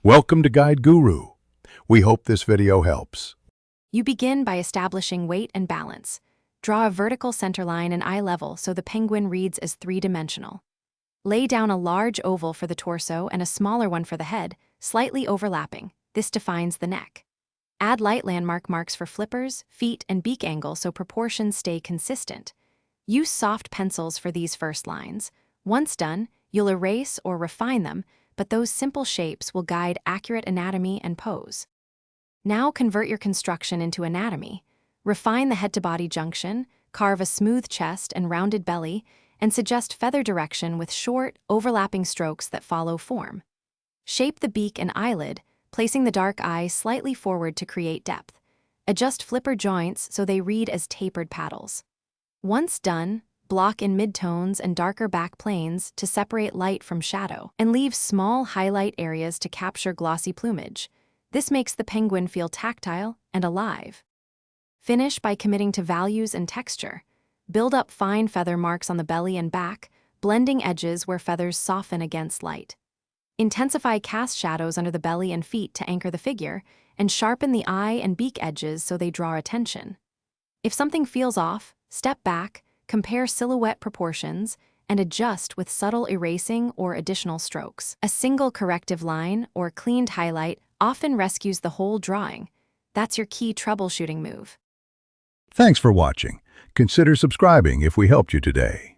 Welcome to Guide Guru. We hope this video helps. You begin by establishing weight and balance. Draw a vertical center line and eye level so the penguin reads as three-dimensional. Lay down a large oval for the torso and a smaller one for the head, slightly overlapping. This defines the neck. Add light landmark marks for flippers, feet, and beak angle so proportions stay consistent. Use soft pencils for these first lines. Once done, you'll erase or refine them, but those simple shapes will guide accurate anatomy and pose. Now convert your construction into anatomy. Refine the head-to-body junction, carve a smooth chest and rounded belly, and suggest feather direction with short, overlapping strokes that follow form. Shape the beak and eyelid, placing the dark eye slightly forward to create depth. Adjust flipper joints so they read as tapered paddles. Once done, block in midtones and darker back planes to separate light from shadow, and leave small highlight areas to capture glossy plumage. This makes the penguin feel tactile and alive. Finish by committing to values and texture. Build up fine feather marks on the belly and back, blending edges where feathers soften against light. Intensify cast shadows under the belly and feet to anchor the figure, and sharpen the eye and beak edges so they draw attention. If something feels off, step back, compare silhouette proportions, and adjust with subtle erasing or additional strokes. A single corrective line or cleaned highlight often rescues the whole drawing. That's your key troubleshooting move. Thanks for watching. Consider subscribing if we helped you today.